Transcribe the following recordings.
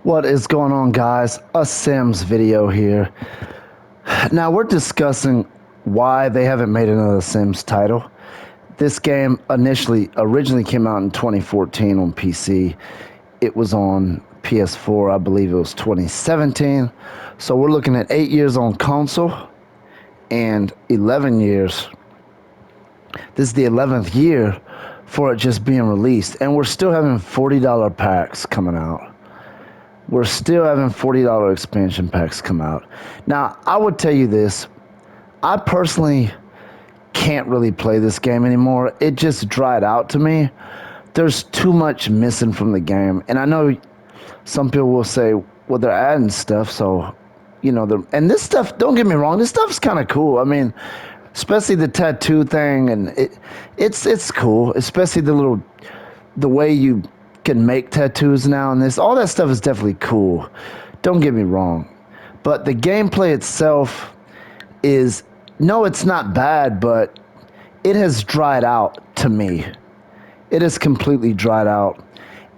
What is going on, guys? A Sims video here. Now we're discussing why they haven't made another Sims title. This game originally came out in 2014 on PC. It was on PS4, I believe it was 2017. So we're looking at 8 years on console and 11 years. This is the 11th year for it just being released, and we're still having $40 packs coming out. We're still having $40 expansion packs come out. Now, I would tell you this. I personally can't really play this game anymore. It just dried out to me. There's too much missing from the game. And I know some people will say, well, they're adding stuff, so, and this stuff, don't get me wrong, this stuff's kind of cool. I mean, especially the tattoo thing, and it's cool, especially the way you can make tattoos now, and this all that stuff is definitely cool. Don't get me wrong, but the gameplay itself is no, it's not bad, but it has dried out to me. It has completely dried out,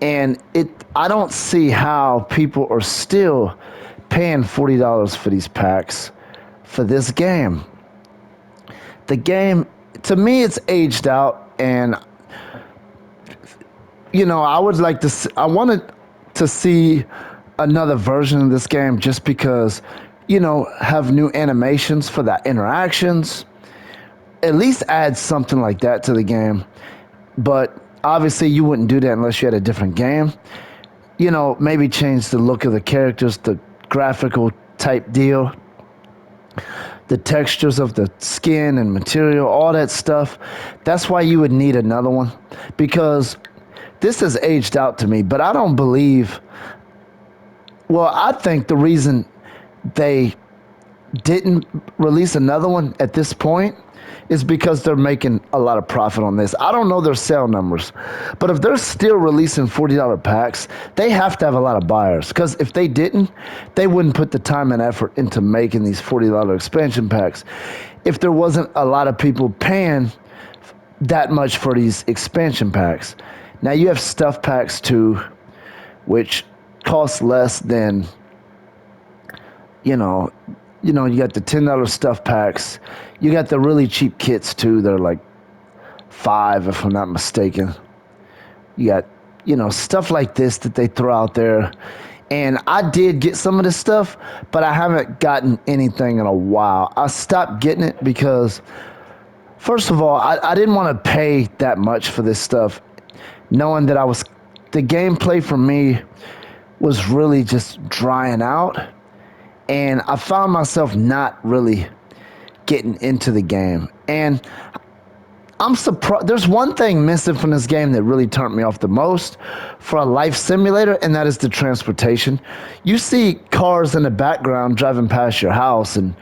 and I don't see how people are still paying $40 for these packs for this game. The game, to me, it's aged out, and I wanted to see another version of this game just because, have new animations for the interactions. At least add something like that to the game. But obviously, you wouldn't do that unless you had a different game. Maybe change the look of the characters, the graphical type deal, the textures of the skin and material, all that stuff. That's why you would need another one, because this has aged out to me, but I don't believe. Well, I think the reason they didn't release another one at this point is because they're making a lot of profit on this. I don't know their sale numbers, but if they're still releasing $40 packs, they have to have a lot of buyers, because if they didn't, they wouldn't put the time and effort into making these $40 expansion packs if there wasn't a lot of people paying that much for these expansion packs. Now you have stuff packs too, which cost less than, you got the $10 stuff packs. You got the really cheap kits too. They're like $5, if I'm not mistaken. You got, stuff like this that they throw out there. And I did get some of this stuff, but I haven't gotten anything in a while. I stopped getting it because, first of all, I didn't want to pay that much for this stuff, knowing that the gameplay for me was really just drying out, and I found myself not really getting into the game. And I'm surprised. There's one thing missing from this game that really turned me off the most for a life simulator, and that is the transportation. You see cars in the background driving past your house and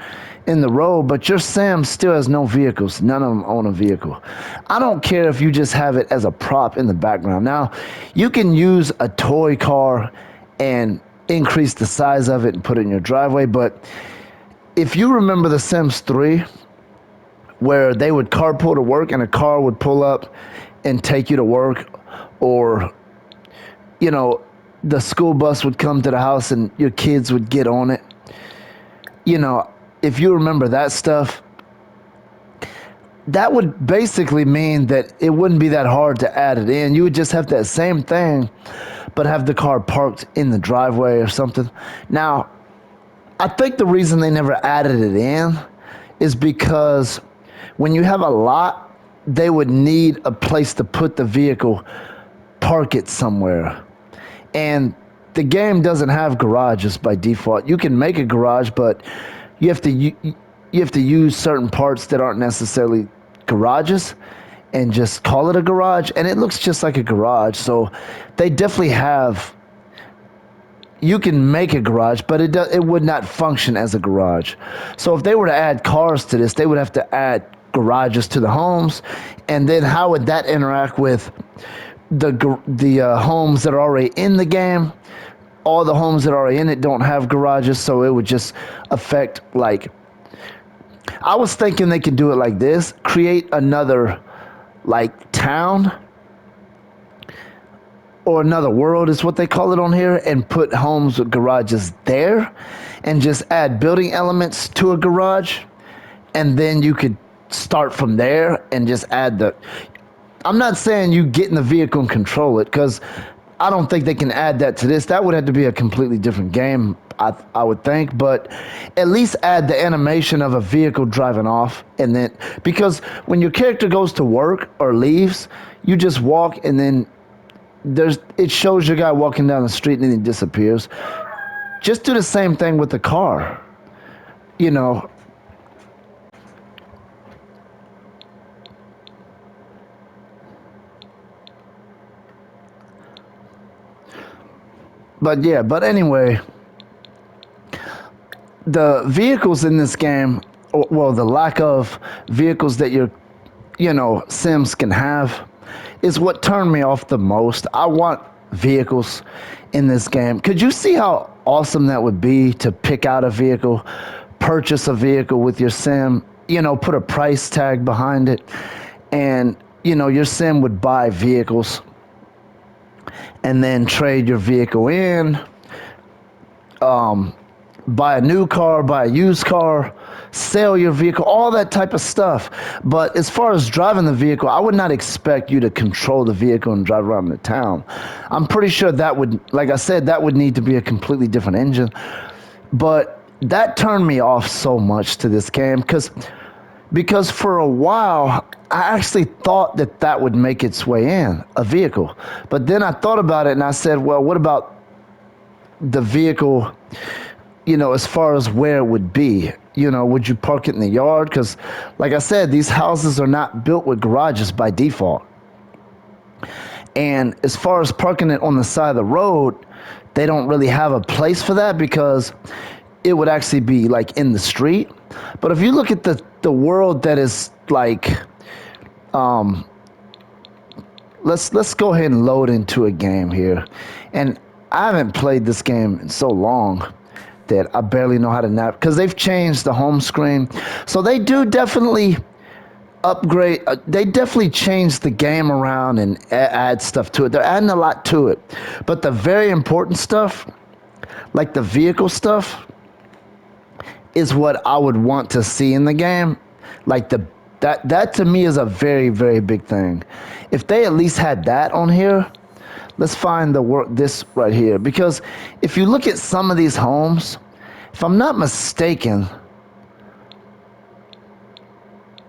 in the road, but your Sim still has no vehicles. None of them own a vehicle. I don't care if you just have it as a prop in the background. Now, you can use a toy car and increase the size of it and put it in your driveway, but if you remember The Sims 3, where they would carpool to work and a car would pull up and take you to work, or, the school bus would come to the house and your kids would get on it. If you remember that stuff, that would basically mean that it wouldn't be that hard to add it in. You would just have that same thing, but have the car parked in the driveway or something. Now, I think the reason they never added it in is because when you have a lot, they would need a place to put the vehicle, park it somewhere. And the game doesn't have garages by default. You can make a garage, but you have to use certain parts that aren't necessarily garages and just call it a garage, and it looks just like a garage. So they definitely have. You can make a garage, but it would not function as a garage. So if they were to add cars to this, they would have to add garages to the homes, and then how would that interact with the homes that are already in the game? All the homes that are already in it don't have garages, so it would just affect, like, I was thinking they could do it like this: create another, like, town or another world is what they call it on here, and put homes with garages there and just add building elements to a garage, and then you could start from there and just add the. I'm not saying you get in the vehicle and control it, because I don't think they can add that to this. That would have to be a completely different game, I would think. But at least add the animation of a vehicle driving off, and then, because when your character goes to work or leaves, you just walk, and then it shows your guy walking down the street and then he disappears. Just do the same thing with the car. You know, but yeah, but anyway, the vehicles in this game, well, the lack of vehicles that Sims can have, is what turned me off the most. I want vehicles in this game. Could you see how awesome that would be to pick out a vehicle, purchase a vehicle with your sim, put a price tag behind it, and your sim would buy vehicles and then trade your vehicle in, buy a new car, buy a used car, sell your vehicle, all that type of stuff. But as far as driving the vehicle, I would not expect you to control the vehicle and drive around the town. I'm pretty sure that would, like I said, that would need to be a completely different engine. But that turned me off so much to this game, because for a while I actually thought that would make its way in, a vehicle. But then I thought about it and I said, well, what about the vehicle, as far as where it would be? Would you park it in the yard? Because, like I said, these houses are not built with garages by default. And as far as parking it on the side of the road, they don't really have a place for that, because it would actually be like in the street. But if you look at the world that is like, let's go ahead and load into a game here. And I haven't played this game in so long that I barely know how to navigate, because they've changed the home screen. So they do definitely upgrade. They definitely change the game around and add stuff to it. They're adding a lot to it. But the very important stuff, like the vehicle stuff, is what I would want to see in the game. Like that to me is a very, very big thing. If they at least had that on here, let's find this right here. Because if you look at some of these homes, if I'm not mistaken,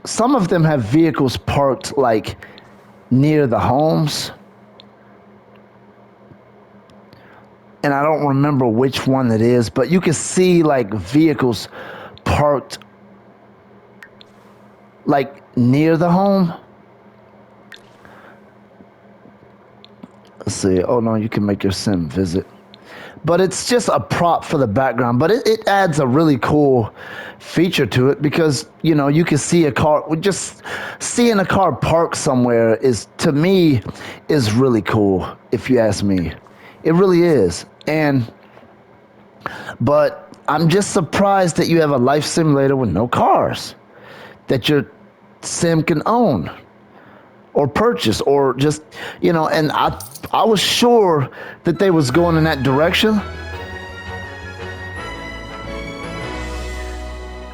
some of them have vehicles parked like near the homes. And I don't remember which one it is, but you can see like vehicles parked like near the home. Let's see. Oh no, you can make your sim visit. But it's just a prop for the background. But it adds a really cool feature to it, because you can see a car. Just seeing a car parked somewhere is, to me, is really cool, if you ask me. It really is. But I'm just surprised that you have a life simulator with no cars that your sim can own or purchase, or just, and I was sure that they was going in that direction.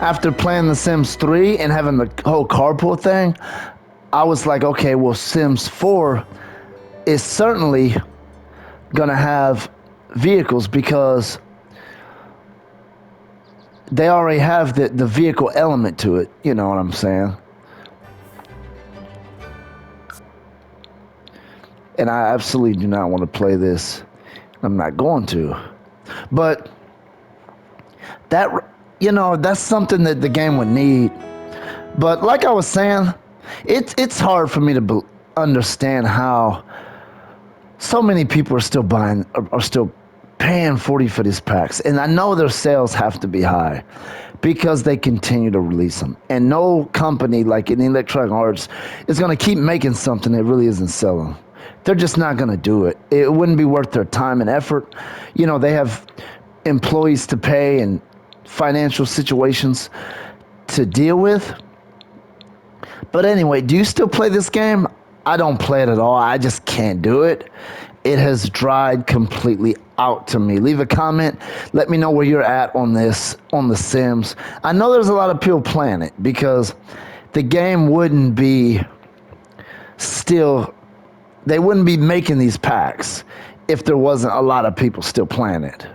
After playing The Sims 3 and having the whole carpool thing, I was like, okay, well, Sims 4 is certainly gonna have vehicles, because they already have the vehicle element to it. You know what I'm saying? And I absolutely do not want to play this. I'm not going to. But that's something that the game would need. But like I was saying, it's hard for me to understand how so many people are still are still paying 40 for these packs. And I know their sales have to be high, because they continue to release them. And no company like in Electronic Arts is going to keep making something that really isn't selling. They're just not going to do it. It wouldn't be worth their time and effort. They have employees to pay and financial situations to deal with. But anyway, do you still play this game? I don't play it at all. I just can't do it. it has dried completely out to me. Leave a comment. Let me know where you're at on this, on The Sims. I know there's a lot of people playing it because the game wouldn't be still, they wouldn't be making these packs if there wasn't a lot of people still playing it.